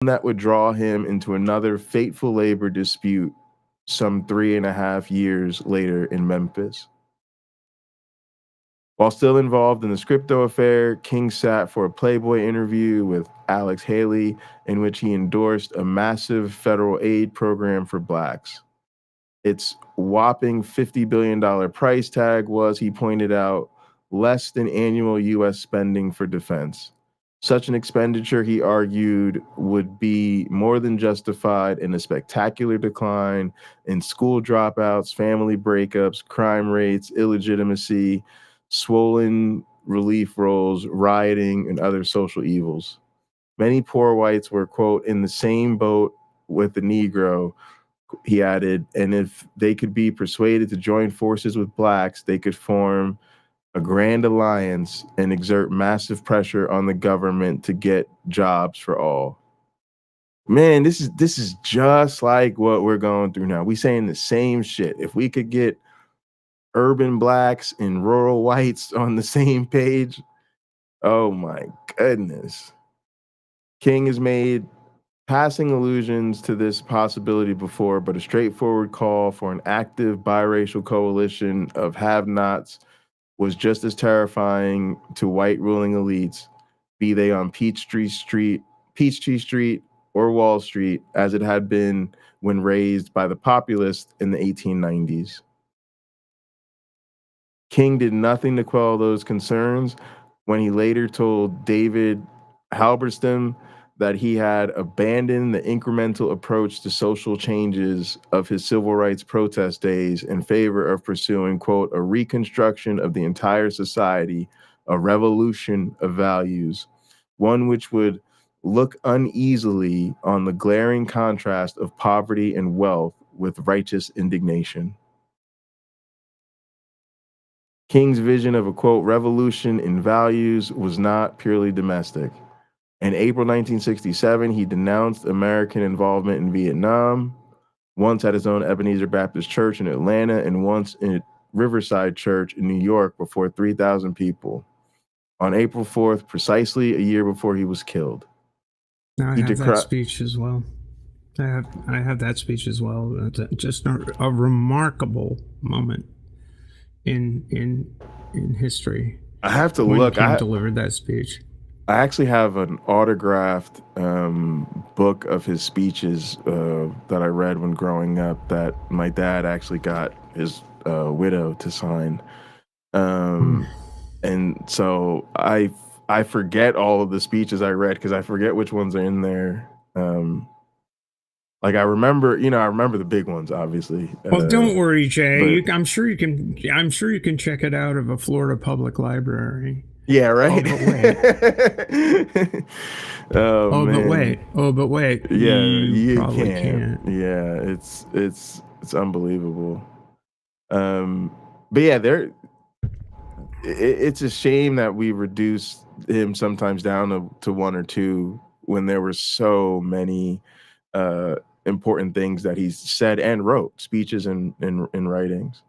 that would draw him into another fateful labor dispute some 3.5 years later in Memphis. While still involved in the Scripto affair, King sat for a Playboy interview with Alex Haley in which he endorsed a massive federal aid program for blacks. Its whopping $50 billion price tag was, he pointed out, less than annual U.S. spending for defense. Such an expenditure, he argued, would be more than justified in a spectacular decline in school dropouts, family breakups, crime rates, illegitimacy, swollen relief rolls, rioting, and other social evils. Many poor whites were, quote, in the same boat with the Negro, he added, and if they could be persuaded to join forces with blacks, they could form a grand alliance and exert massive pressure on the government to get jobs for all. Man, this is just like what we're going through now. We saying the same shit. If we could get urban blacks and rural whites on the same page, oh my goodness. King has made passing allusions to this possibility before, but a straightforward call for an active biracial coalition of have-nots was just as terrifying to white ruling elites, be they on Peachtree Street, or Wall Street, as it had been when raised by the populists in the 1890s. King did nothing to quell those concerns when he later told David Halberstam that he had abandoned the incremental approach to social changes of his civil rights protest days in favor of pursuing, quote, a reconstruction of the entire society, a revolution of values, one which would look uneasily on the glaring contrast of poverty and wealth with righteous indignation. King's vision of a, quote, revolution in values was not purely domestic. In April 1967, he denounced American involvement in Vietnam, once at his own Ebenezer Baptist Church in Atlanta and once in Riverside Church in New York before 3,000 people. On April 4th, precisely a year before he was killed. Now I have that speech as well. I have that speech as well. Just a remarkable moment in history. I have to look. King delivered that speech. I actually have an autographed book of his speeches that I read when growing up that my dad actually got his widow to sign. And so I forget all of the speeches I read because I forget which ones are in there. Like I remember the big ones, obviously. Well, don't worry, Jay. I'm sure you can check it out of a Florida public library. Yeah, right. Oh, but wait. Yeah, you probably can't. Yeah, it's unbelievable. But yeah, it's a shame that we reduce him sometimes down to one or two when there were so many important things that he's said and wrote, speeches and writings.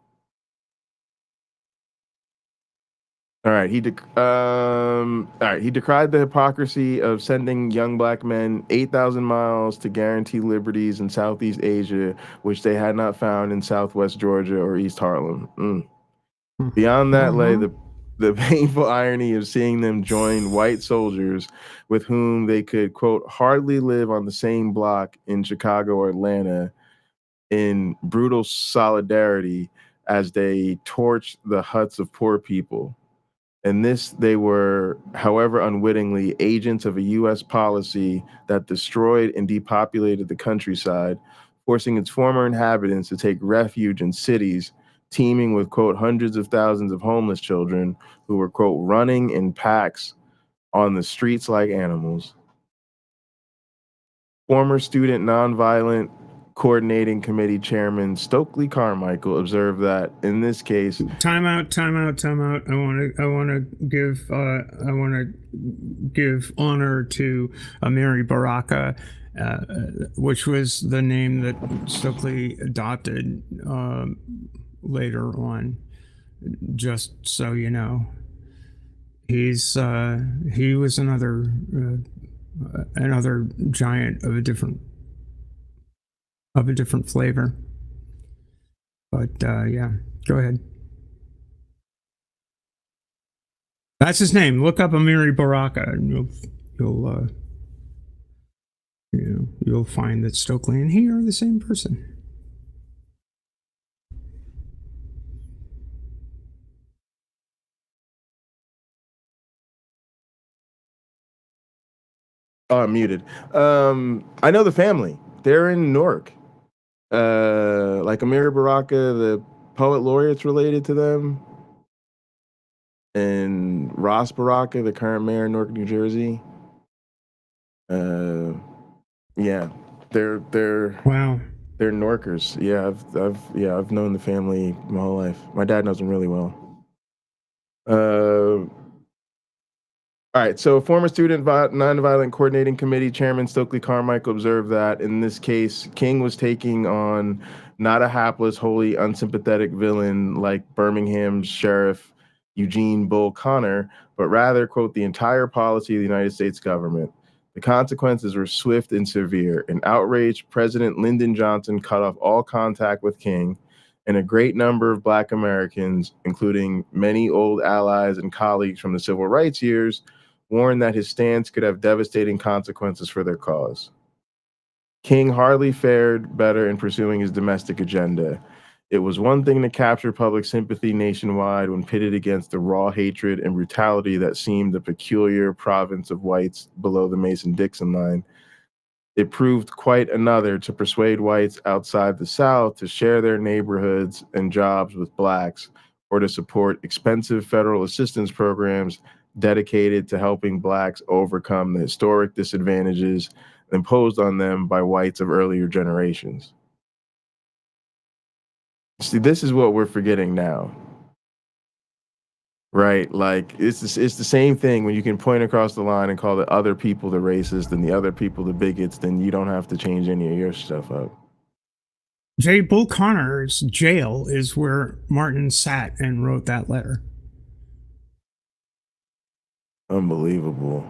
All right, he decried the hypocrisy of sending young black men 8,000 miles to guarantee liberties in Southeast Asia, which they had not found in Southwest Georgia or East Harlem. Beyond that lay the painful irony of seeing them join white soldiers with whom they could, quote, hardly live on the same block in Chicago or Atlanta in brutal solidarity as they torched the huts of poor people. And this, they were, however unwittingly, agents of a U.S. policy that destroyed and depopulated the countryside, forcing its former inhabitants to take refuge in cities teeming with, quote, hundreds of thousands of homeless children who were, quote, running in packs on the streets like animals. Former student nonviolent coordinating committee chairman Stokely Carmichael observed that in this case, time out. I want to give honor to Mary Baraka, which was the name that Stokely adopted later on. Just so you know, he was another another giant of a different flavor. But yeah, go ahead. That's his name. Look up Amiri Baraka, and you'll find that Stokely and he are the same person. Oh, I'm muted. I know the family. They're in Newark. Like Amir Baraka, the poet laureate's related to them, and Ross Baraka, the current mayor of Newark, New Jersey. Yeah, they're wow. They're Norkers. Yeah, I've known the family my whole life. My dad knows them really well. All right, so former student nonviolent coordinating committee chairman Stokely Carmichael observed that in this case, King was taking on not a hapless, wholly unsympathetic villain like Birmingham's Sheriff Eugene Bull Connor, but rather, quote, the entire policy of the United States government. The consequences were swift and severe. An outraged President Lyndon Johnson cut off all contact with King, and a great number of Black Americans, including many old allies and colleagues from the civil rights years, warned that his stance could have devastating consequences for their cause. King hardly fared better in pursuing his domestic agenda. It was one thing to capture public sympathy nationwide when pitted against the raw hatred and brutality that seemed the peculiar province of whites below the Mason-Dixon line. It proved quite another to persuade whites outside the South to share their neighborhoods and jobs with Blacks, or to support expensive federal assistance programs dedicated to helping Blacks overcome the historic disadvantages imposed on them by whites of earlier generations. See, this is what we're forgetting now, right? Like, it's the same thing when you can point across the line and call the other people the racist and the other people the bigots, then you don't have to change any of your stuff up. Bull Connor's jail is where Martin sat and wrote that letter. Unbelievable.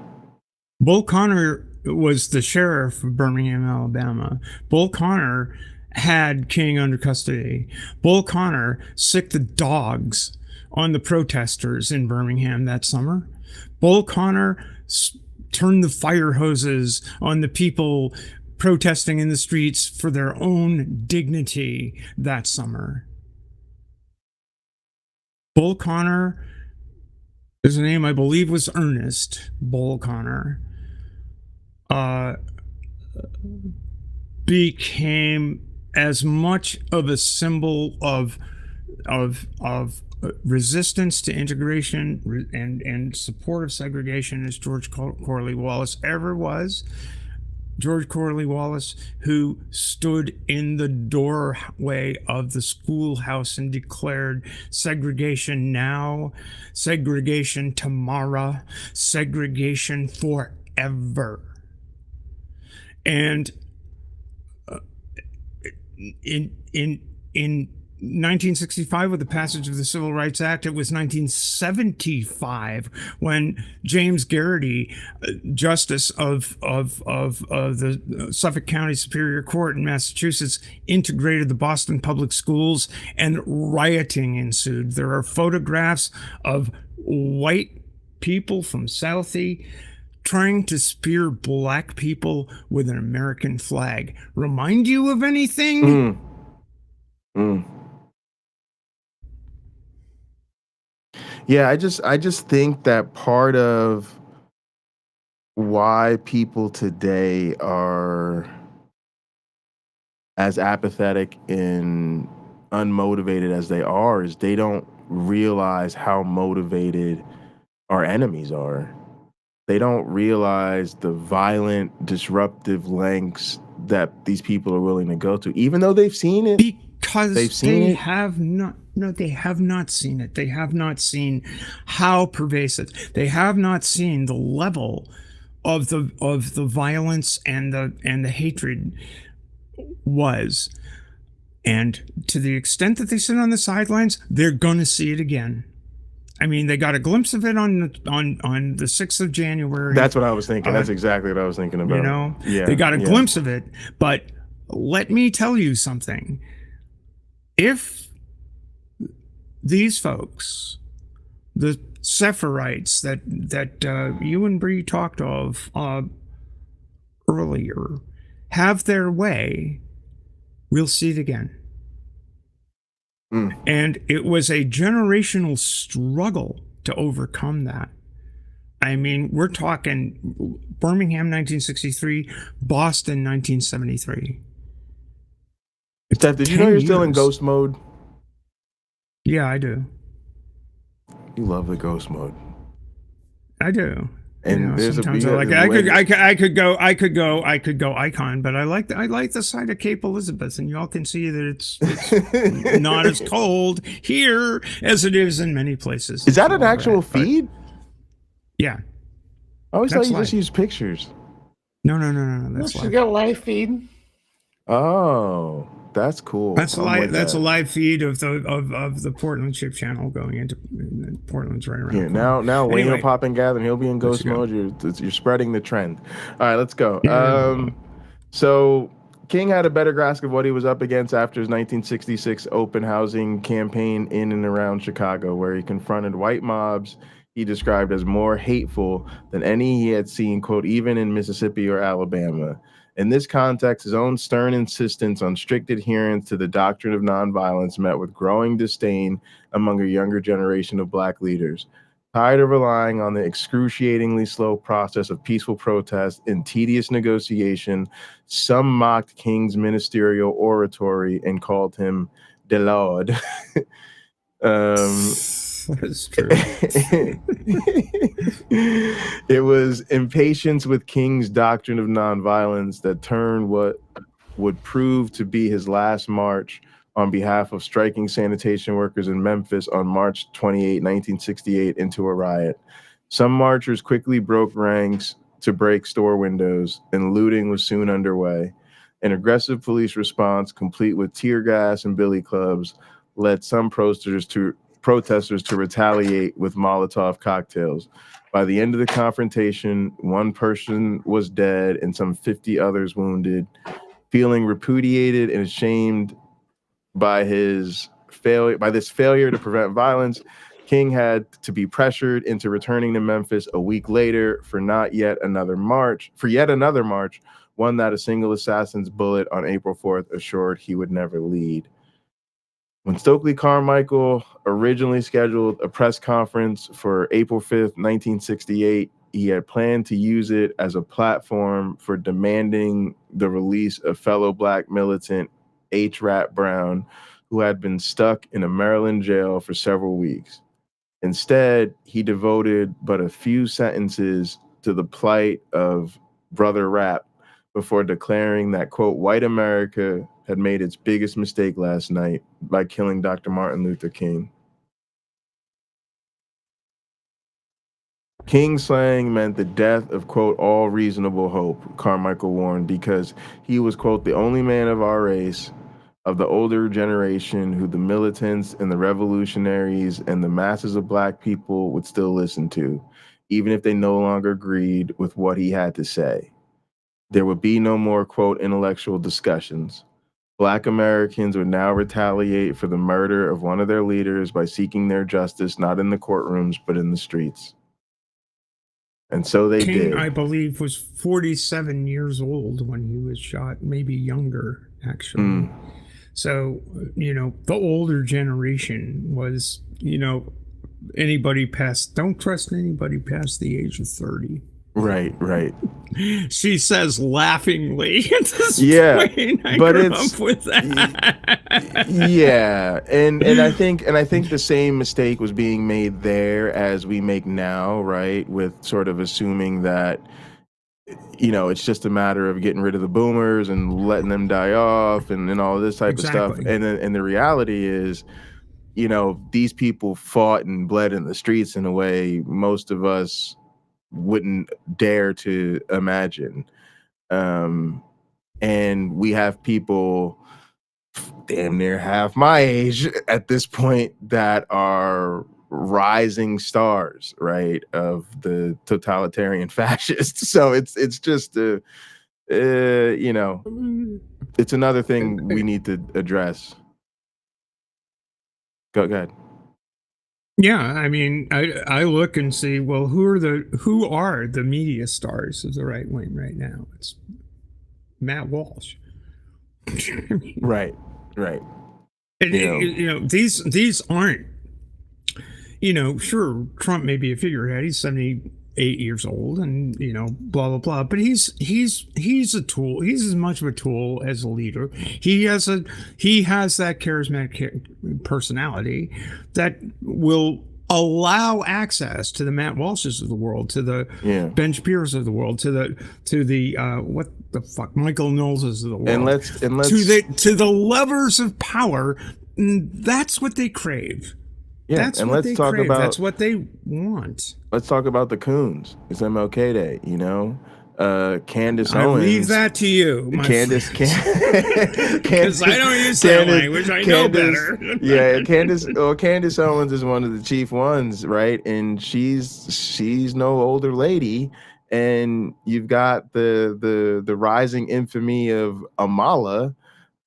Bull Connor was the sheriff of Birmingham, Alabama. Bull Connor had King under custody. Bull Connor sicked the dogs on the protesters in Birmingham that summer. Bull Connor turned the fire hoses on the people protesting in the streets for their own dignity that summer. Bull Connor, his name I believe was Ernest Bull Connor, became as much of a symbol of resistance to integration and support of segregation as George Corley Wallace ever was. George Corley Wallace, who stood in the doorway of the schoolhouse and declared segregation now, segregation tomorrow, segregation forever. And in 1965, with the passage of the Civil Rights Act, it was 1975 when James Garrity, justice of the Suffolk County Superior Court in Massachusetts, integrated the Boston public schools, and rioting ensued. There are photographs of white people from Southie trying to spear Black people with an American flag. Remind you of anything? Yeah, I just think that part of why people today are as apathetic and unmotivated as they are is they don't realize how motivated our enemies are. They don't realize the violent, disruptive lengths that these people are willing to go to, even though they've seen it. Because they have not seen it. They have not seen how pervasive. They have not seen the level of the violence and the hatred was. And to the extent that they sit on the sidelines, they're going to see it again. I mean, they got a glimpse of it on the 6th of January. That's what I was thinking. That's exactly what I was thinking about. You know, yeah, they got a glimpse of it. But let me tell you something. If these folks, the Sephirotes that you and Bree talked of earlier, have their way, we'll see it again. And it was a generational struggle to overcome that. I mean, we're talking Birmingham 1963, Boston 1973. Steph, did you know you're still in ghost mode? Yeah, I do. You love the ghost mode. I do. And there's sometimes I could go icon, but I like the side of Cape Elizabeth, and y'all can see that it's not as cold here as it is in many places. Is that an actual feed? Yeah. I always thought you just used pictures. No. That's live. She's got a live feed. Oh, that's cool. That's a live feed of the Portland Ship Channel going into Portland's right around. Yeah, now Wayne will pop and gather, and he'll be in ghost mode. You're spreading the trend. All right, let's go. Yeah. So King had a better grasp of what he was up against after his 1966 open housing campaign in and around Chicago, where he confronted white mobs he described as more hateful than any he had seen, quote, even in Mississippi or Alabama. In this context, his own stern insistence on strict adherence to the doctrine of nonviolence met with growing disdain among a younger generation of black leaders. Tired of relying on the excruciatingly slow process of peaceful protest and tedious negotiation, some mocked King's ministerial oratory and called him de Lord. That's true. It was impatience with King's doctrine of nonviolence that turned what would prove to be his last march on behalf of striking sanitation workers in Memphis on March 28, 1968, into a riot. Some marchers quickly broke ranks to break store windows, and looting was soon underway. An aggressive police response, complete with tear gas and billy clubs, led some protesters to retaliate with Molotov cocktails. By the end of the confrontation, one person was dead and some 50 others wounded. Feeling repudiated and ashamed by this failure to prevent violence, King had to be pressured into returning to Memphis a week later for yet another march, one that a single assassin's bullet on April 4th assured he would never lead. When Stokely Carmichael originally scheduled a press conference for April 5th, 1968, he had planned to use it as a platform for demanding the release of fellow black militant H. Rat Brown, who had been stuck in a Maryland jail for several weeks. Instead, he devoted but a few sentences to the plight of Brother Rap before declaring that, quote, white America had made its biggest mistake last night by killing Dr. Martin Luther King. King's slaying meant the death of, quote, all reasonable hope, Carmichael warned, because he was, quote, the only man of our race, of the older generation, who the militants and the revolutionaries and the masses of black people would still listen to, even if they no longer agreed with what he had to say. There would be no more, quote, intellectual discussions. Black Americans would now retaliate for the murder of one of their leaders by seeking their justice not in the courtrooms, but in the streets. And so they did. King, I believe, was 47 years old when he was shot, maybe younger, actually. So, the older generation was, don't trust anybody past the age of 30. Right. She says laughingly at this point. I but grew up with that. Yeah, and I think the same mistake was being made there as we make now, right? With sort of assuming that it's just a matter of getting rid of the boomers and letting them die off and all this type of stuff. And the reality is, these people fought and bled in the streets in a way most of us wouldn't dare to imagine. And we have people damn near half my age at this point that are rising stars, right, of the totalitarian fascists. So it's just you know, it's another thing we need to address. Go ahead. Yeah, I mean, I look and see, well, who are the media stars of the right wing right now? It's Matt Walsh. Right. And these aren't, sure, Trump may be a figurehead. He's 78 years old, and blah blah blah. But he's a tool. He's as much of a tool as a leader. He has that charismatic personality that will allow access to the Matt Walshes of the world, to the Ben Shapiro's of the world, to the what the fuck Michael Knowleses of the world, and let's to the levers of power. That's what they crave. Yeah, that's and what let's talk crave. about. That's what they want. Let's talk about the coons. It's MLK Day, Candace Owens. I leave that to you, Candace. Because I don't use that language. I know better. Yeah, Candace Owens is one of the chief ones, right? And she's no older lady, and you've got the rising infamy of Amala,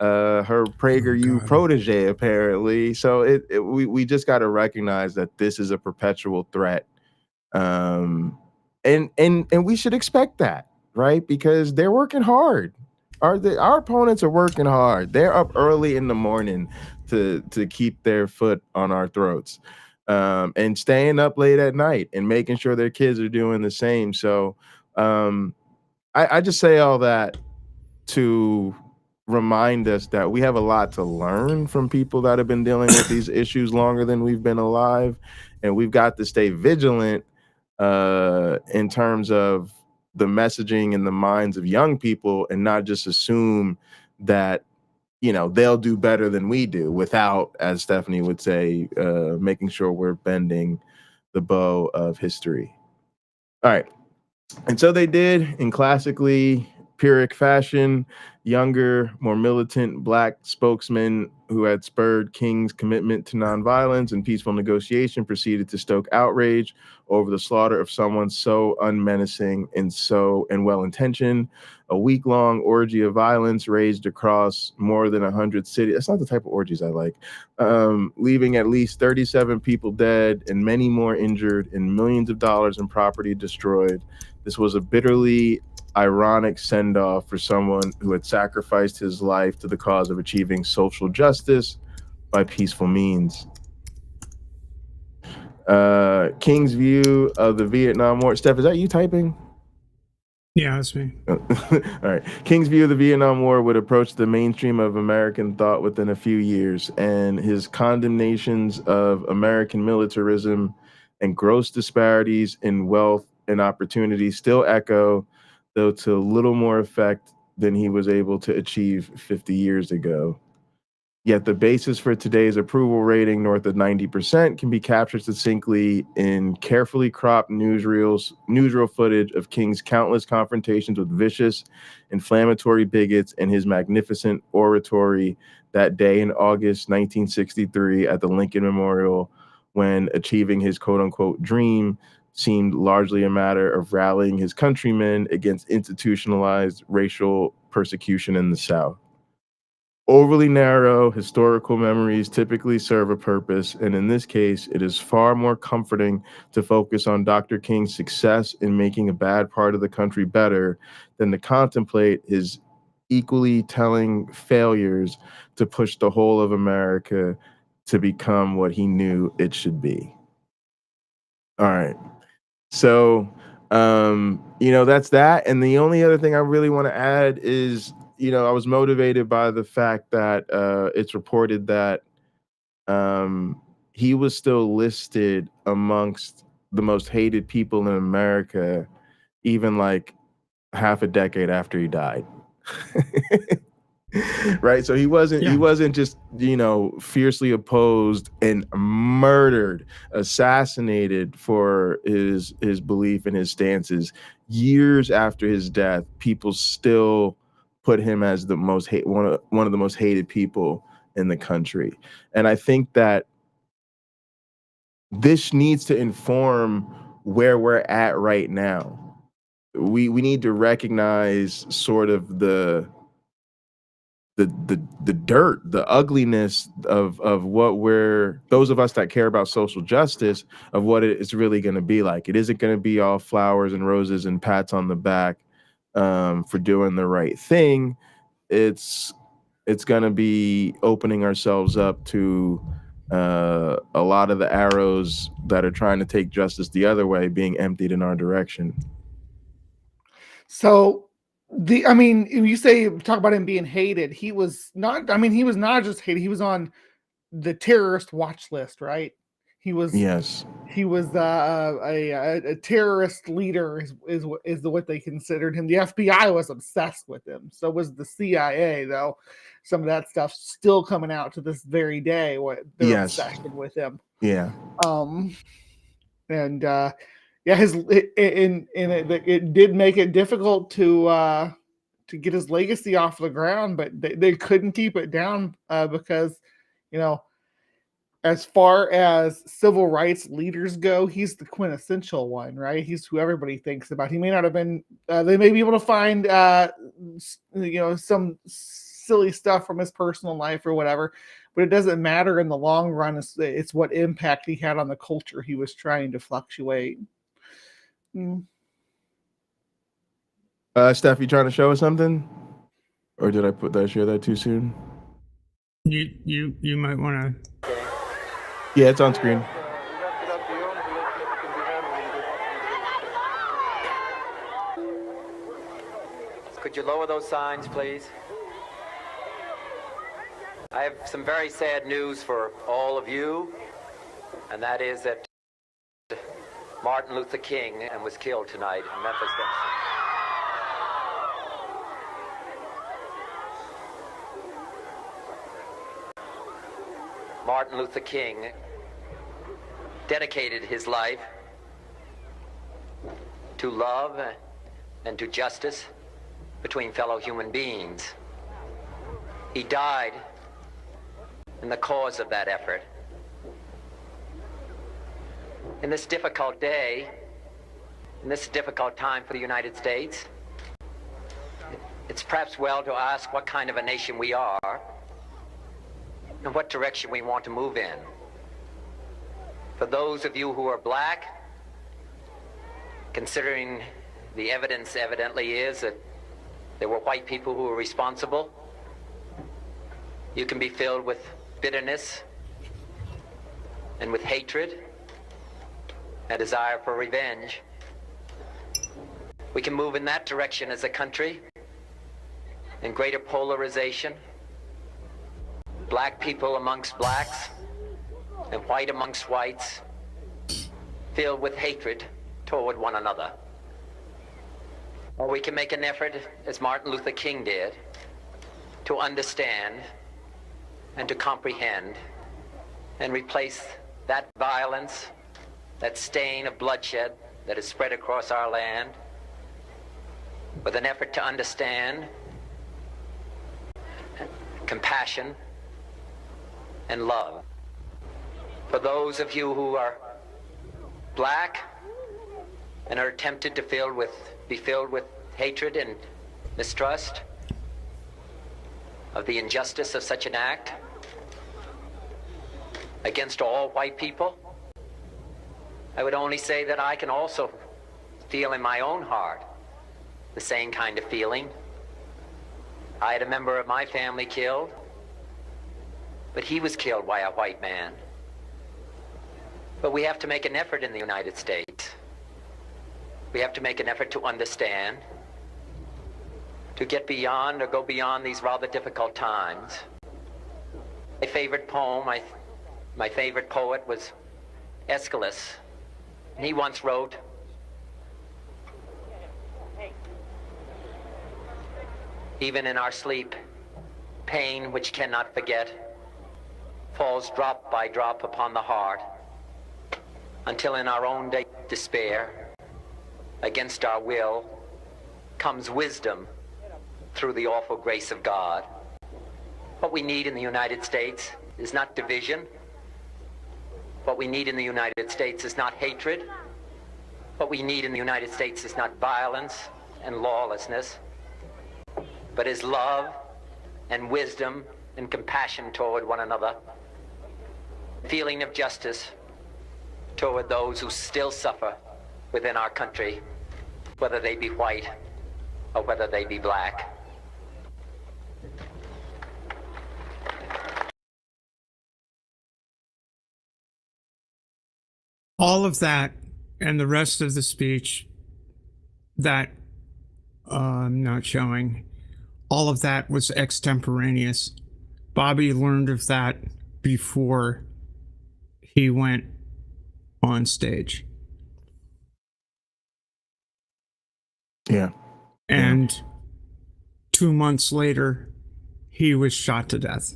her PragerU protege, apparently. So we just got to recognize that this is a perpetual threat, and we should expect that, right? Because they're working hard. Our opponents are working hard. They're up early in the morning to keep their foot on our throats, and staying up late at night and making sure their kids are doing the same. So I just say all that to remind us that we have a lot to learn from people that have been dealing with these issues longer than we've been alive, and we've got to stay vigilant in terms of the messaging in the minds of young people, and not just assume that they'll do better than we do, without, as Stephanie would say, making sure we're bending the bow of history. All right, and so they did, in classically Pyrrhic fashion. Younger, more militant Black spokesman who had spurred King's commitment to nonviolence and peaceful negotiation proceeded to stoke outrage over the slaughter of someone so unmenacing and well-intentioned. A week-long orgy of violence raged across more than 100 cities. That's not the type of orgies I like. Leaving at least 37 people dead and many more injured, and millions of dollars in property destroyed. This was a bitterly ironic send-off for someone who had sacrificed his life to the cause of achieving social justice by peaceful means. King's view of the Vietnam War. Steph, is that you typing? Yeah, that's me. All right. King's view of the Vietnam War would approach the mainstream of American thought within a few years, and his condemnations of American militarism and gross disparities in wealth and opportunity still echo, though to little more effect than he was able to achieve 50 years ago. Yet the basis for today's approval rating north of 90% can be captured succinctly in carefully cropped newsreel footage of King's countless confrontations with vicious, inflammatory bigots and his magnificent oratory that day in August 1963 at the Lincoln Memorial, when achieving his quote-unquote dream seemed largely a matter of rallying his countrymen against institutionalized racial persecution in the South. Overly narrow historical memories typically serve a purpose, and in this case, it is far more comforting to focus on Dr. King's success in making a bad part of the country better than to contemplate his equally telling failures to push the whole of America to become what he knew it should be. All right. So, that's that. And the only other thing I really want to add is, I was motivated by the fact that it's reported that he was still listed amongst the most hated people in America, even like half a decade after he died. Right, so he wasn't just fiercely opposed and murdered, assassinated for his belief and his stances. Years after his death, people still put him as the most one of the most hated people in the country. And I think that this needs to inform where we're at right now. We need to recognize sort of the dirt, the ugliness of what we're, those of us that care about social justice, of what it's really going to be like. It isn't going to be all flowers and roses and pats on the back for doing the right thing. It's going to be opening ourselves up to a lot of the arrows that are trying to take justice the other way being emptied in our direction. So I mean, you talk about him being hated. He was not just hated. He was on the terrorist watch list, right? He was a terrorist leader is what they considered him. The FBI was obsessed with him. So was the CIA, though. Some of that stuff still coming out to this very day. What their obsession with him. Yeah. It did make it difficult to get his legacy off the ground, but they couldn't keep it down because, as far as civil rights leaders go, he's the quintessential one, right? He's who everybody thinks about. He may not have been, they may be able to find, some silly stuff from his personal life or whatever, but it doesn't matter in the long run. It's what impact he had on the culture he was trying to fluctuate. Steph, you trying to show us something? Or did I share that too soon? You might want to. Yeah, it's on screen. Could you lower those signs, please? I have some very sad news for all of you, and that is that Martin Luther King was killed tonight in Memphis. Martin Luther King dedicated his life to love and to justice between fellow human beings. He died in the cause of that effort. In this difficult day, in this difficult time for the United States, it's perhaps well to ask what kind of a nation we are and what direction we want to move in. For those of you who are black, considering the evidence evidently is that there were white people who were responsible, you can be filled with bitterness and with hatred and desire for revenge. We can move in that direction as a country, in greater polarization, black people amongst blacks and white amongst whites, filled with hatred toward one another. Or we can make an effort, as Martin Luther King did, to understand and to comprehend and replace that violence, that stain of bloodshed that is spread across our land, with an effort to understand compassion and love. For those of you who are black and are tempted to be filled with hatred and mistrust of the injustice of such an act against all white people, I would only say that I can also feel in my own heart the same kind of feeling. I had a member of my family killed, but he was killed by a white man. But we have to make an effort in the United States. We have to make an effort to understand, to get beyond or go beyond these rather difficult times. My favorite poem, my favorite poet was Aeschylus. And he once wrote, "Even in our sleep, pain which cannot forget falls drop by drop upon the heart, until in our own day despair, against our will, comes wisdom through the awful grace of God." What we need in the United States is not division. What we need in the United States is not hatred. What we need in the United States is not violence and lawlessness, but is love and wisdom and compassion toward one another. Feeling of justice toward those who still suffer within our country, whether they be white or whether they be black. All of that and the rest of the speech that I'm not showing, all of that was extemporaneous. Bobby learned of that before he went on stage. Yeah. And 2 months later, he was shot to death.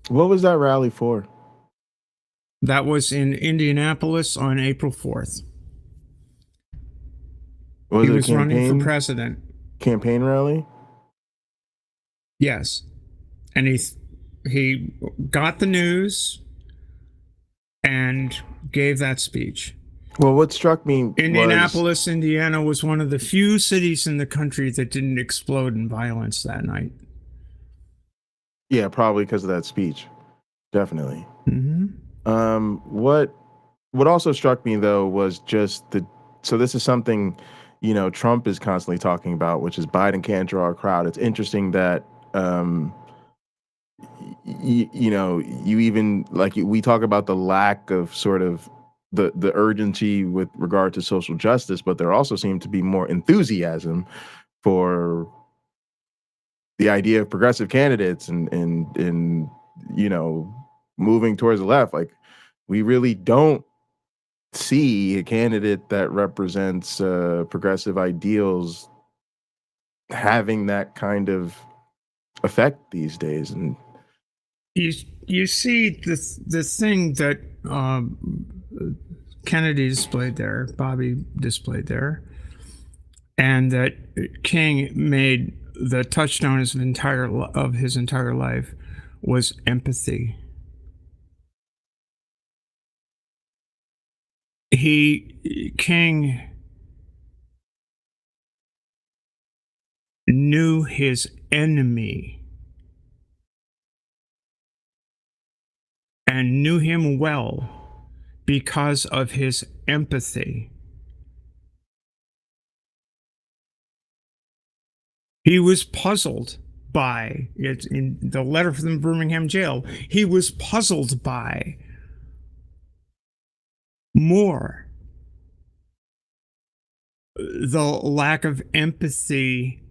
What was that rally for? That was in Indianapolis on April 4th. He was running for president. Campaign rally? Yes. And he got the news and gave that speech. Well, what struck me Indianapolis, Indiana was one of the few cities in the country that didn't explode in violence that night. Yeah, probably because of that speech. Definitely. Mm-hmm. What also struck me though was just so this is something, you know, Trump is constantly talking about, which is Biden can't draw a crowd. It's interesting that you know, you even we talk about the lack of sort of the urgency with regard to social justice, but there also seemed to be more enthusiasm for the idea of progressive candidates and you know, moving towards the left. Like, we really don't see a candidate that represents progressive ideals having that kind of effect these days. And you see the thing that Kennedy displayed there, Bobby displayed there, and that King made the touchstone of his entire life was empathy. King knew his enemy and knew him well because of his empathy. He was puzzled by it in the letter from the Birmingham jail. He was puzzled by more the lack of empathy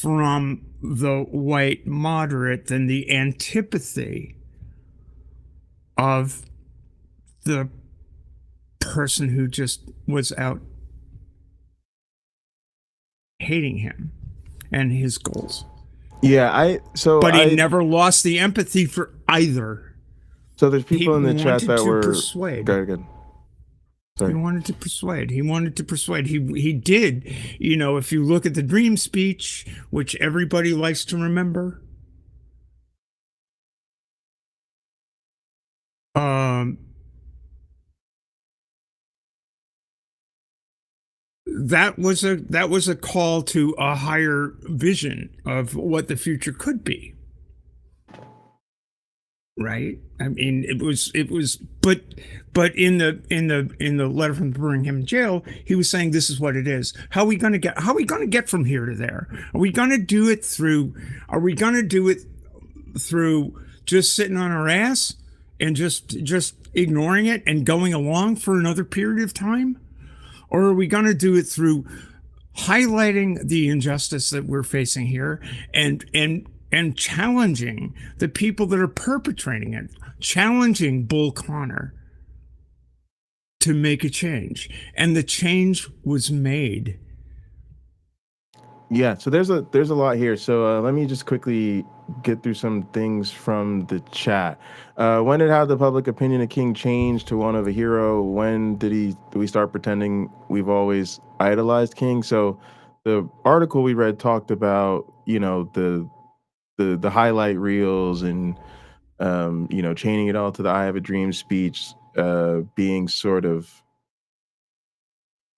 from the white moderate than the antipathy of the person who just was out hating him and his goals. Yeah, but he never lost the empathy for either. So there's people in the chat that were persuade. Good. Sorry. He wanted to persuade. He did. You know, if you look at the Dream speech, which everybody likes to remember, that was a call to a higher vision of what the future could be. Right? I mean, it was, but in the letter from the Birmingham jail, he was saying this is what it is. How are we going to get from here to there? Are we going to do it through just sitting on our ass and just ignoring it and going along for another period of time? Or are we going to do it through highlighting the injustice that we're facing here and challenging the people that are perpetrating it, challenging Bull Connor to make a change? And the change was made. Yeah, so there's a lot here. So let me just quickly get through some things from the chat. When did how the public opinion of King change to one of a hero? When did we start pretending we've always idolized King? So the article we read talked about, you know, the highlight reels and chaining it all to the I Have a Dream speech being sort of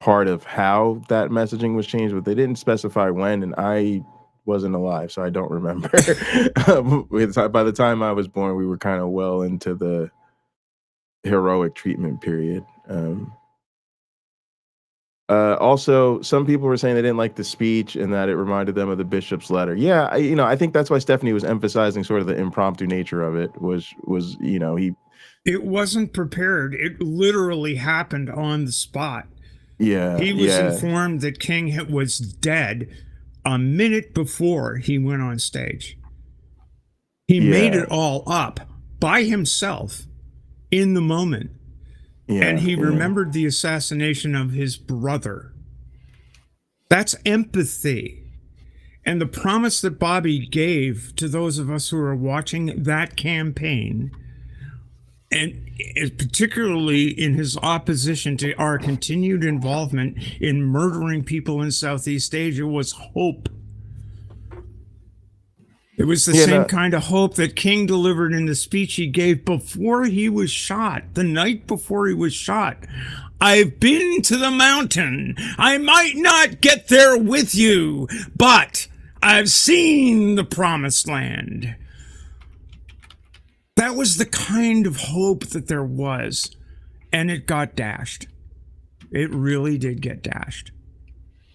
part of how that messaging was changed, but they didn't specify when, and I wasn't alive, so I don't remember. By the time I was born, we were kind of well into the heroic treatment period. Also, some people were saying they didn't like the speech and that it reminded them of the bishop's letter. Yeah, I think that's why Stephanie was emphasizing sort of the impromptu nature of it. It wasn't prepared. It literally happened on the spot. Yeah, he was informed that King was dead a minute before he went on stage. He made it all up by himself in the moment. And he remembered the assassination of his brother. That's empathy. And the promise that Bobby gave to those of us who are watching that campaign, and particularly in his opposition to our continued involvement in murdering people in Southeast Asia, was hope. It was the same kind of hope that King delivered in the speech he gave before he was shot, the night before he was shot. I've been to the mountain. I might not get there with you, but I've seen the promised land. That was the kind of hope that there was, and it got dashed. It really did get dashed.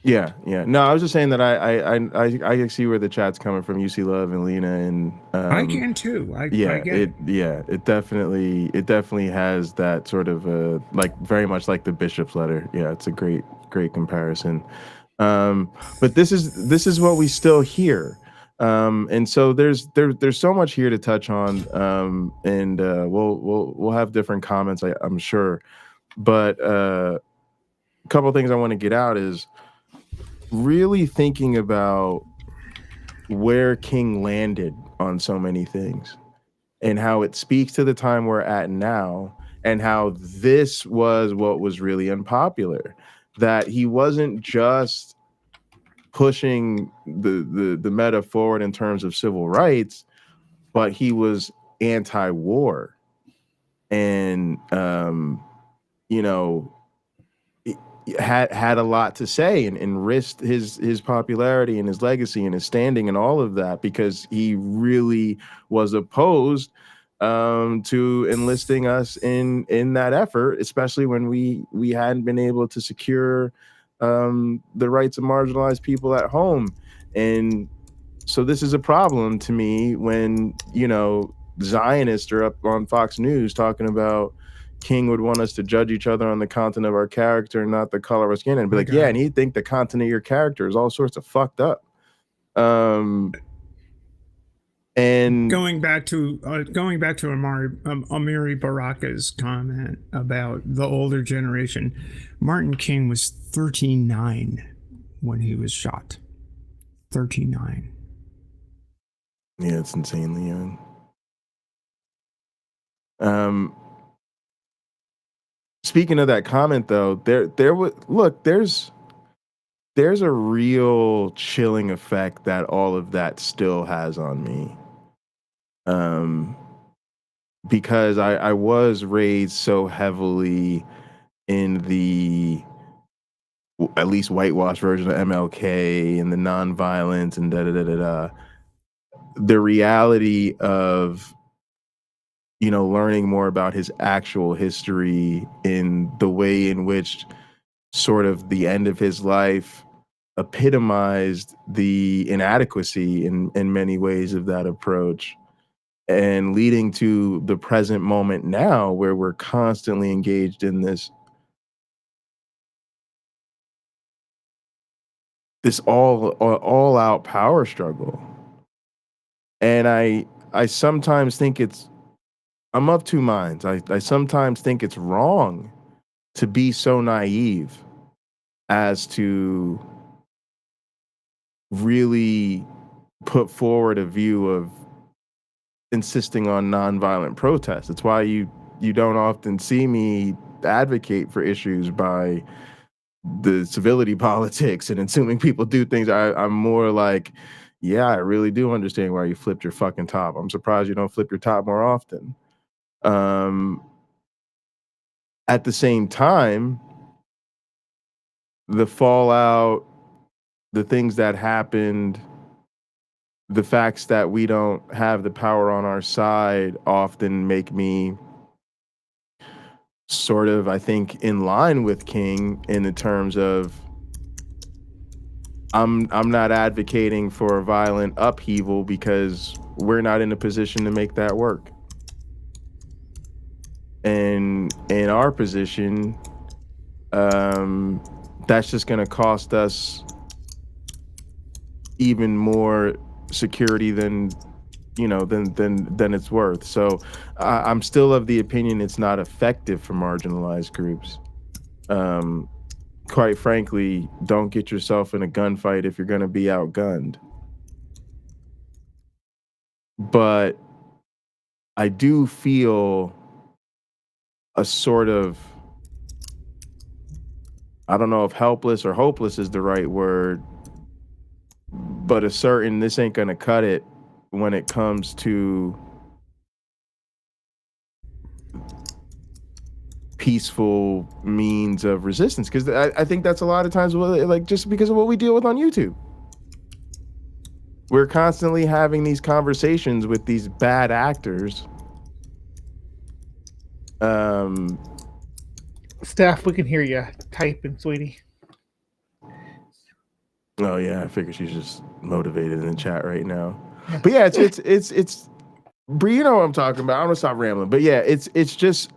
Yeah. No, I was just saying that I see where the chat's coming from. UC Love and Lena, and I can too. I get it. It definitely has that sort of like very much like the bishop's letter. Yeah, it's a great comparison. But this is what we still hear. And so there's so much here to touch on. And we'll have different comments, I'm sure. But a couple of things I want to get out is really thinking about where King landed on so many things and how it speaks to the time we're at now, and how this was what was really unpopular, that he wasn't just pushing the meta forward in terms of civil rights, but he was anti-war, and had a lot to say, and risked his popularity and his legacy and his standing and all of that, because he really was opposed to enlisting us in that effort, especially when we hadn't been able to secure the rights of marginalized people at home. And so this is a problem to me when Zionists are up on Fox News talking about King would want us to judge each other on the content of our character and not the color of our skin, and be like, yeah, and he'd think the content of your character is all sorts of fucked up. And going back to Amiri Baraka's comment about the older generation, Martin King was 39 when he was shot. 39. Yeah, it's insanely young. Speaking of that comment, though, there's a real chilling effect that all of that still has on me. Because I was raised so heavily in the at least whitewashed version of MLK and the nonviolence and the reality of learning more about his actual history in the way in which sort of the end of his life epitomized the inadequacy in many ways of that approach, and leading to the present moment now, where we're constantly engaged in this all out power struggle. And I sometimes think I'm of two minds. I sometimes think it's wrong to be so naive as to really put forward a view of insisting on nonviolent protests. It's why you don't often see me advocate for issues by the civility politics and assuming people do things. I'm more like, Yeah, I really do understand why you flipped your fucking top. I'm surprised you don't flip your top more often. At the same time, the fallout, the things that happened, the facts that we don't have the power on our side often make me sort of, I think, in line with King in the terms of I'm not advocating for a violent upheaval because we're not in a position to make that work. And in our position, that's just going to cost us even more security than it's worth. So I'm still of the opinion it's not effective for marginalized groups. Quite frankly, don't get yourself in a gunfight if you're going to be outgunned. But I do feel a sort of, I don't know if helpless or hopeless is the right word, but a certain this ain't gonna cut it when it comes to peaceful means of resistance. Because I think that's a lot of times, like, just because of what we deal with on YouTube. We're constantly having these conversations with these bad actors. Steph, we can hear you typing, sweetie. Oh yeah, I figure she's just motivated in the chat right now. But yeah, it's Bree, you know what I'm talking about. I'm gonna stop rambling. But yeah, it's just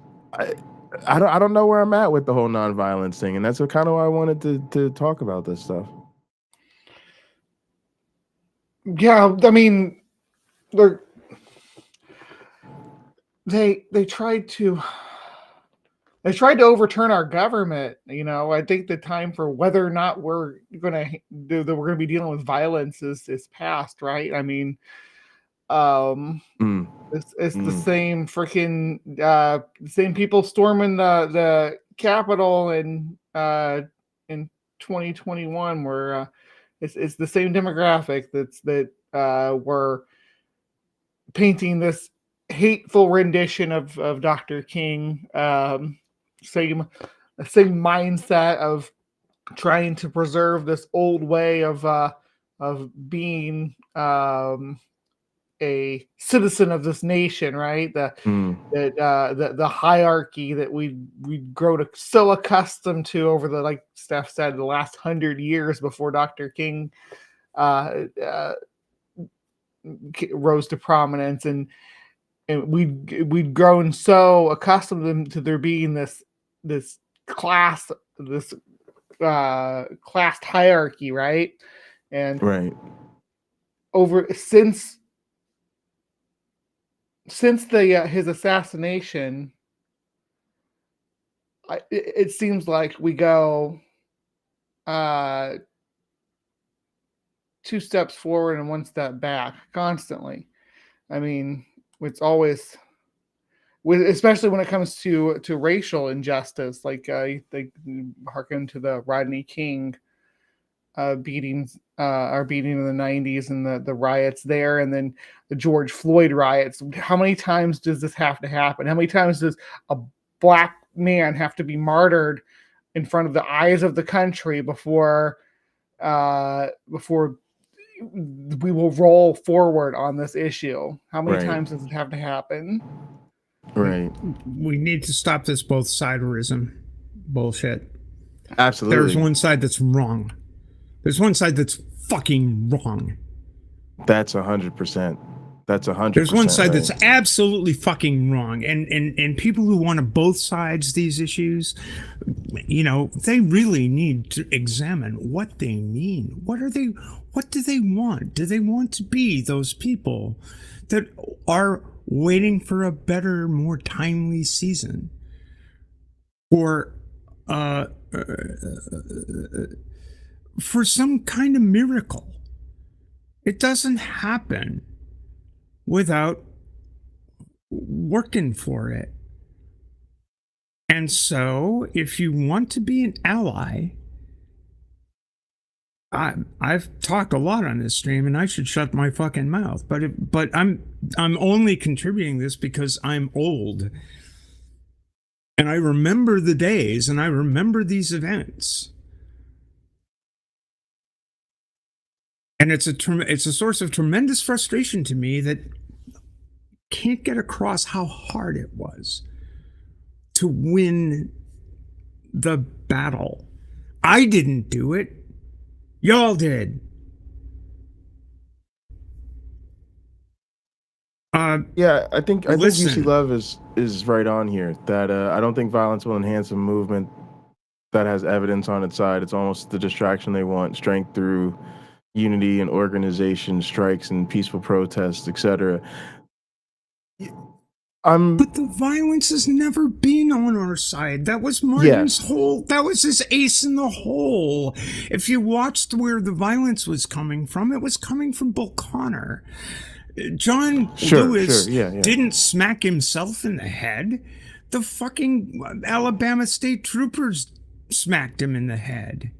I don't know where I'm at with the whole nonviolence thing, and that's kind of why I wanted to talk about this stuff. Yeah, I mean, they tried to overturn our government. You know, I think the time for whether or not we're gonna be dealing with violence is past, right? I mean, it's the same freaking same people storming the Capitol in 2021 where it's the same demographic that were painting this hateful rendition of Dr. King. Same mindset of trying to preserve this old way of being a citizen of this nation, right? The hierarchy that we grow to so accustomed to over the, like Steph said, the last 100 years before Dr. King rose to prominence, and we'd grown so accustomed to there being this class class hierarchy, right? And right over since his assassination, it seems like we go 2 steps forward and 1 step back constantly. I mean, it's always, especially when it comes to racial injustice, like they hearken to the Rodney King beatings, our beating in the 90s and the riots there, and then the George Floyd riots. How many times does this have to happen? How many times does a black man have to be martyred in front of the eyes of the country before we will roll forward on this issue? How many times does it have to happen? Right. We need to stop this both siderism bullshit. Absolutely. There's one side that's wrong. There's one side that's fucking wrong. That's 100%. That's 100%. There's one side right. that's absolutely fucking wrong. And people who want to both sides these issues, you know, they really need to examine what they mean. What do they want? Do they want to be those people that are waiting for a better, more timely season? Or for some kind of miracle? It doesn't happen without working for it. And so if you want to be an ally, I've talked a lot on this stream, and I should shut my fucking mouth. But I'm only contributing this because I'm old, and I remember the days, and I remember these events, and it's a source of tremendous frustration to me that can't get across how hard it was to win the battle. I didn't do it. Y'all did. Yeah, I think UC Love is right on here. That I don't think violence will enhance a movement that has evidence on its side. It's almost the distraction they want: strength through unity and organization, strikes and peaceful protests, etc. But the violence has never been on our side. That was Martin's that was his ace in the hole. If you watched where the violence was coming from, it was coming from Bull Connor. John Lewis didn't smack himself in the head. The fucking Alabama state troopers smacked him in the head.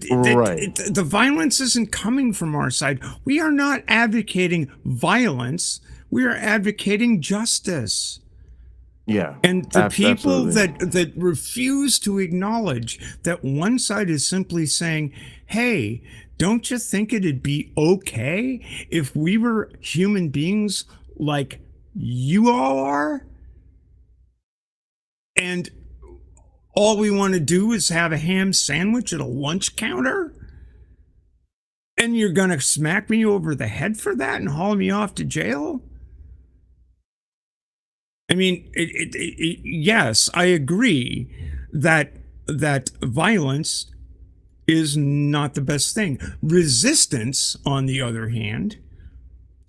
Right. The violence isn't coming from our side. We are not advocating violence. We are advocating justice. Yeah. And the people that refuse to acknowledge that one side is simply saying, hey, don't you think it'd be okay if we were human beings like you all are? And all we want to do is have a ham sandwich at a lunch counter? And you're going to smack me over the head for that and haul me off to jail? I mean, yes, I agree that violence is not the best thing. Resistance, on the other hand,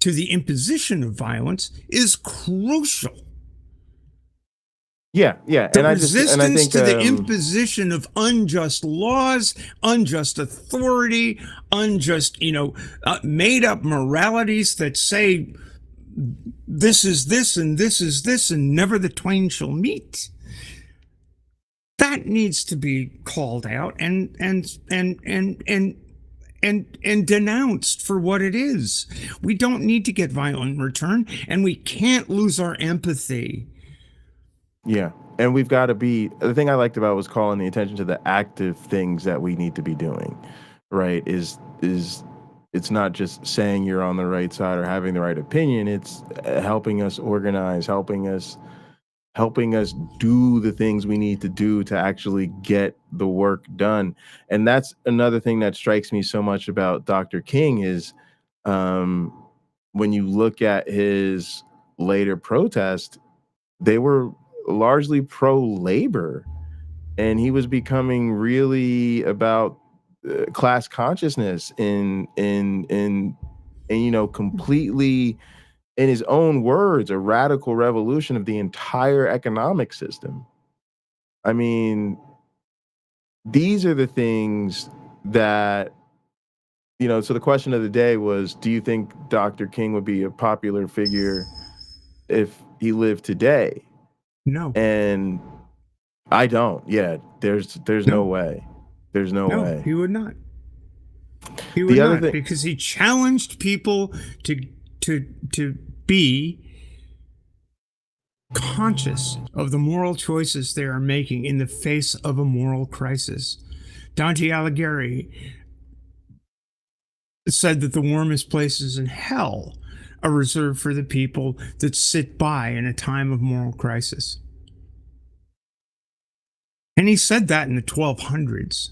to the imposition of violence is crucial. Yeah. The resistance to the imposition of unjust laws, unjust authority, unjust, made up moralities that say this is this and this is this and never the twain shall meet. That needs to be called out and denounced for what it is. We don't need to get violent in return, and we can't lose our empathy. Yeah. And we've got to be, the thing I liked about was calling the attention to the active things that we need to be doing, right? Is it's not just saying you're on the right side or having the right opinion. It's helping us organize, helping us do the things we need to do to actually get the work done. And that's another thing that strikes me so much about Dr. King is when you look at his later protest, they were largely pro-labor, and he was becoming really about class consciousness and completely, in his own words, a radical revolution of the entire economic system. I mean, these are the things that, so the question of the day was, do you think Dr. King would be a popular figure if he lived today? No. And I don't. Yeah, there's no way. There's no way. He would not. He would not, because he challenged people to be conscious of the moral choices they are making in the face of a moral crisis. Dante Alighieri said that the warmest places in hell are reserved for the people that sit by in a time of moral crisis. And he said that in the 1200s.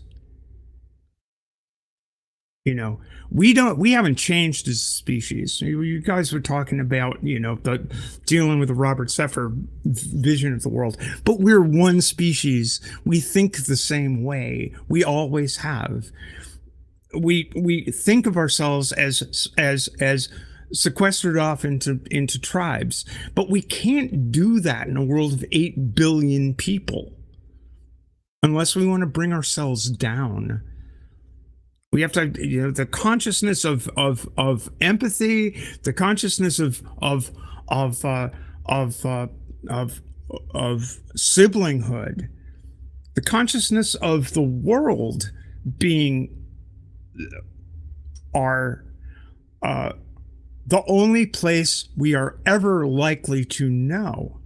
We haven't changed as a species. You guys were talking about, dealing with the Robert Seffer vision of the world, but we're one species. We think the same way. We always have. We think of ourselves as sequestered off into tribes, but we can't do that in a world of 8 billion people unless we want to bring ourselves down. We have to, the consciousness of empathy, the consciousness of siblinghood, the consciousness of the world being are the only place we are ever likely to know,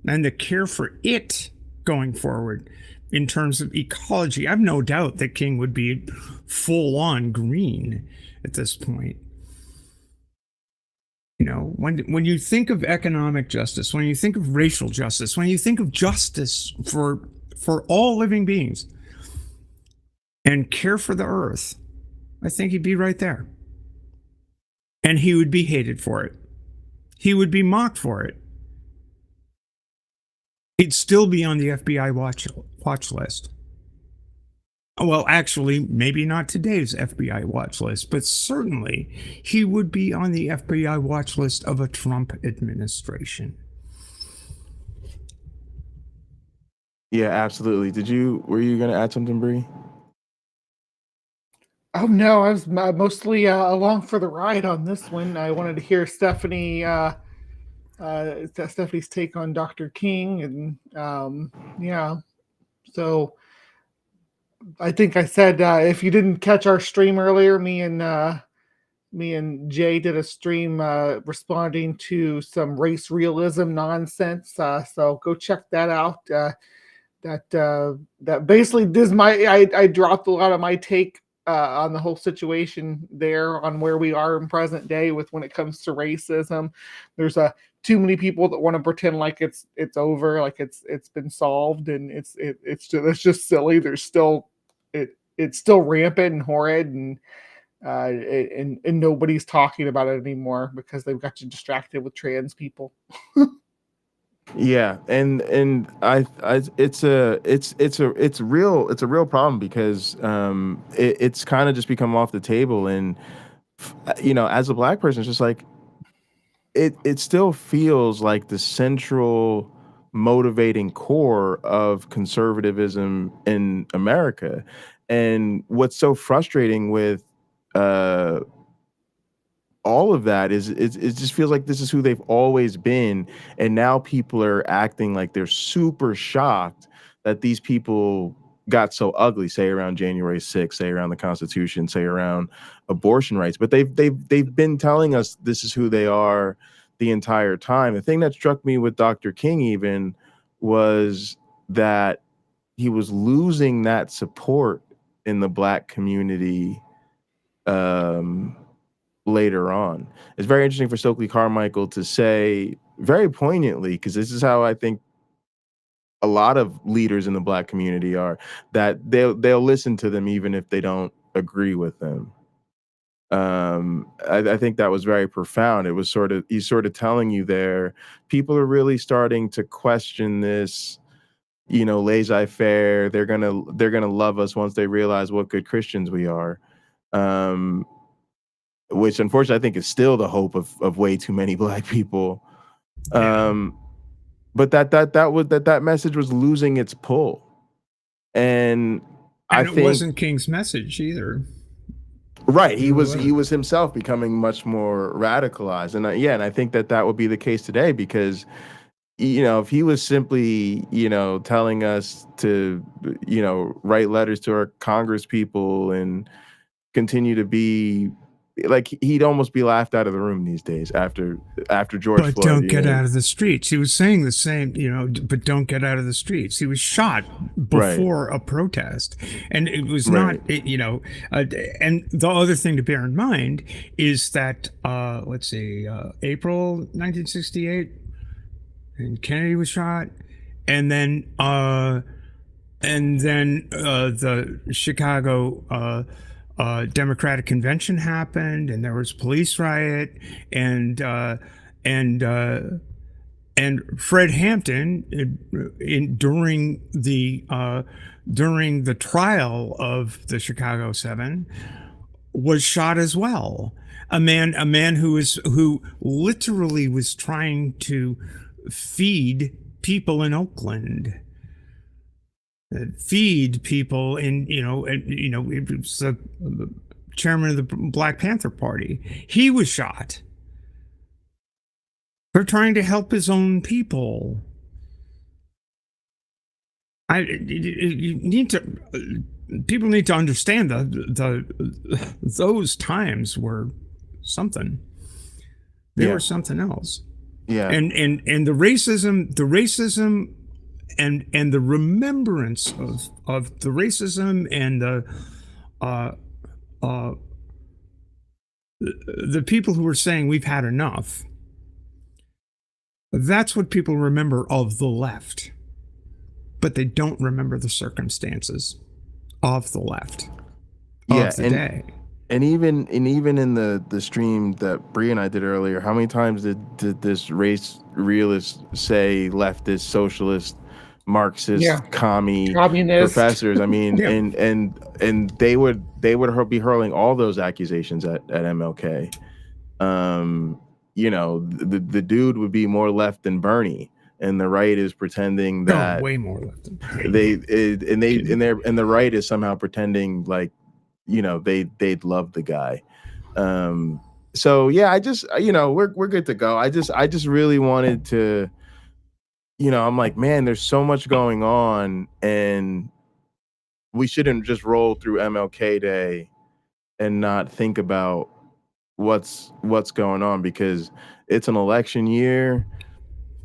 and to care for it going forward in terms of ecology. I have no doubt that King would be full on green at this point. You know, when you think of economic justice, when you think of racial justice, when you think of justice for all living beings and care for the earth, I think he'd be right there. And he would be hated for it. He would be mocked for it. He'd still be on the FBI watch list. Well, actually, maybe not today's FBI watch list, but certainly he would be on the FBI watch list of a Trump administration. Yeah, absolutely. Were you going to add something, Bree? Oh no, I was mostly along for the ride on this one. I wanted to hear Stephanie's take on Dr. King, and yeah. So I think I said if you didn't catch our stream earlier, me and Jay did a stream responding to some race realism nonsense. So go check that out. That basically does I dropped a lot of my take on the whole situation there, on where we are in present day with when it comes to racism. There's too many people that want to pretend like it's over, like it's been solved, and it's just silly. There's still it's still rampant and horrid, and nobody's talking about it anymore because they've got you distracted with trans people. Yeah, and it's a real problem because it's kind of just become off the table, and you know, as a Black person, it's just like it still feels like the central motivating core of conservatism in America. And what's so frustrating with all of that is it just feels like this is who they've always been, and now people are acting like they're super shocked that these people got so ugly, say around January 6th, say around the Constitution, say around abortion rights. But they've been telling us this is who they are the entire time. The thing that struck me with Dr. King even was that he was losing that support in the Black community later on. It's very interesting for Stokely Carmichael to say very poignantly, because this is how I think a lot of leaders in the Black community are, that they'll listen to them even if they don't agree with them. I think that was very profound. It was he's sort of telling you there, people are really starting to question this, you know, laissez-faire. They're gonna love us once they realize what good Christians we are. Which unfortunately I think is still the hope of way too many Black people. But that message was losing its pull. And I think it wasn't King's message either. Right. He was himself becoming much more radicalized. And and I think that would be the case today, because, you know, if he was simply, you know, telling us to, you know, write letters to our Congress people and continue to be like, he'd almost be laughed out of the room these days after George Floyd. But don't get out of the streets. He was saying the same, you know, but don't get out of the streets. He was shot before a protest. And it was not, you know, and the other thing to bear in mind is that, let's see, April 1968, and Kennedy was shot. And then the Chicago, Democratic convention happened, and there was police riot, and Fred Hampton during the trial of the Chicago 7 was shot as well. A man who literally was trying to feed people in Oakland. Feed people in, it was the chairman of the Black Panther Party. He was shot for trying to help his own people. You need to people need to understand that those times were something. They were something else. Yeah. And the racism and the remembrance of the racism and the people who were saying we've had enough. That's what people remember of the left, but they don't remember the circumstances of the left of the day. And even in the stream that Bree and I did earlier, how many times did this race realist say leftist, socialist, Marxist, communist professors? I mean, and they would be hurling all those accusations at MLK. You know, the dude would be more left than Bernie, and the right is pretending that way more left than Bernie. And the right is somehow pretending like, you know, they'd love the guy. So yeah, I just, you know, we're good to go. I just really wanted to, you know, I'm like, man, there's so much going on, and we shouldn't just roll through MLK Day and not think about what's going on, because it's an election year.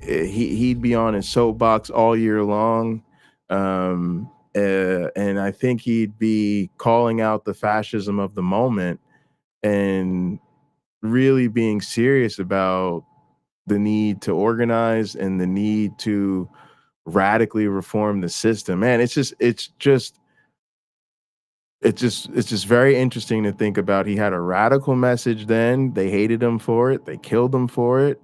He'd be on his soapbox all year long. And I think he'd be calling out the fascism of the moment and really being serious about the need to organize and the need to radically reform the system. Man, it's just very interesting to think about. He had a radical message then. They hated him for it. They killed him for it.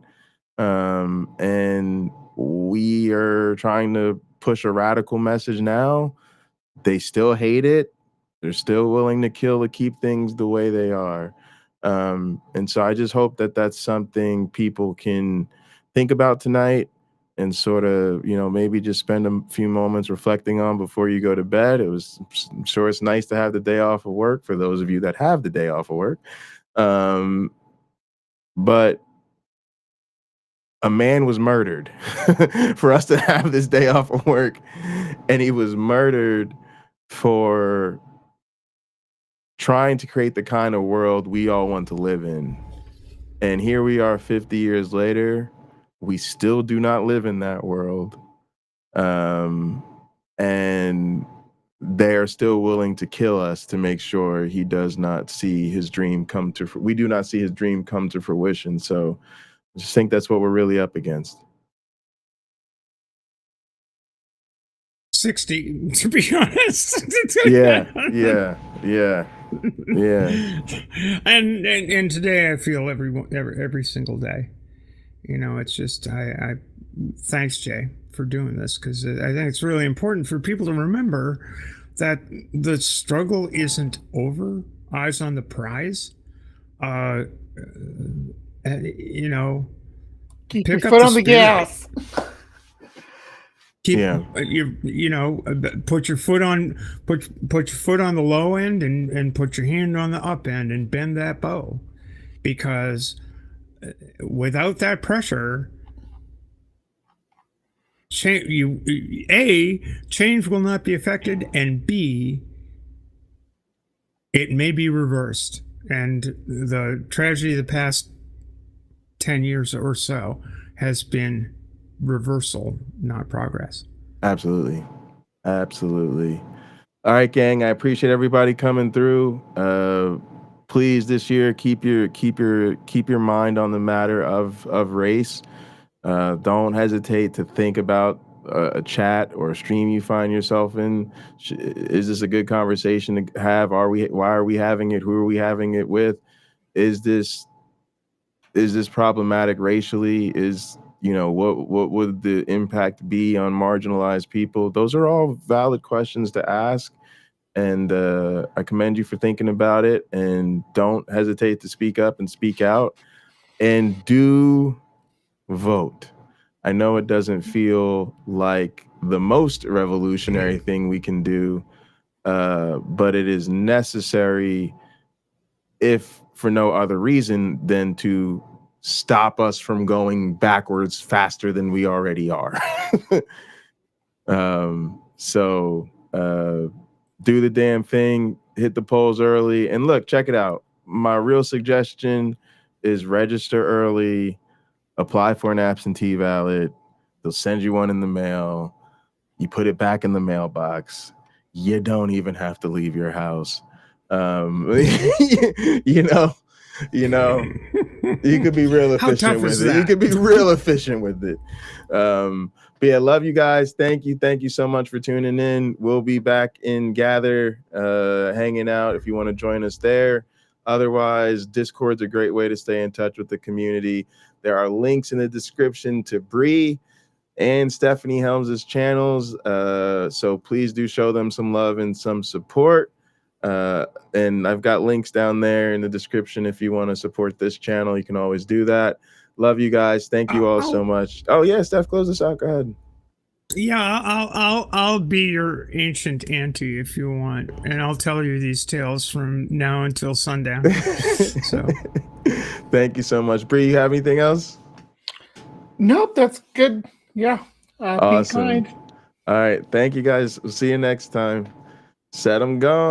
And we are trying to push a radical message now. They still hate it. They're still willing to kill to keep things the way they are. And so I just hope that that's something people can think about tonight and sort of, you know, maybe just spend a few moments reflecting on before you go to bed. I'm sure it's nice to have the day off of work for those of you that have the day off of work. But a man was murdered for us to have this day off of work, and he was murdered for trying to create the kind of world we all want to live in. And here we are 50 years later, we still do not live in that world. And they're still willing to kill us to make sure he does not see his dream come to, we do not see his dream come to fruition. So I just think that's what we're really up against. 60, to be honest. Yeah. And today I feel every single day. You know, it's just I thanks, Jay, for doing this, because I think it's really important for people to remember that the struggle isn't over. Eyes on the prize. You know, keep your foot on the gas. Keep you know, put your foot on the low end and put your hand on the up end and bend that bow, because without that pressure, change will not be affected, and B, it may be reversed. And the tragedy of the past 10 years or so has been reversal, not progress. Absolutely. All right, gang, I appreciate everybody coming through. Please, this year, keep your mind on the matter of race. Don't hesitate to think about a chat or a stream you find yourself in. Is this a good conversation to have? Why are we having it? Who are we having it with? Is this problematic racially? You know, what would the impact be on marginalized people? Those are all valid questions to ask. And I commend you for thinking about it. And don't hesitate to speak up and speak out. And do vote. I know it doesn't feel like the most revolutionary thing we can do, but it is necessary, if for no other reason than to stop us from going backwards faster than we already are. So do the damn thing, hit the polls early. And look, check it out. My real suggestion is register early, apply for an absentee ballot. They'll send you one in the mail. You put it back in the mailbox. You don't even have to leave your house. You know, you could be real efficient with it. You could be real efficient with it. But yeah, love you guys. Thank you so much for tuning in. We'll be back in Gather, hanging out if you want to join us there. Otherwise, Discord's a great way to stay in touch with the community. There are links in the description to Bree and Stephanie Helms' channels. So please do show them some love and some support. And I've got links down there in the description. If you want to support this channel, you can always do that. Love you guys. Thank you all so much. Oh yeah, Steph, close this out. Go ahead. Yeah, I'll be your ancient auntie if you want, and I'll tell you these tales from now until sundown. So, thank you so much, Bree. You have anything else? Nope, that's good. Yeah, awesome. Be kind. All right, thank you guys. We'll see you next time. Set them gone.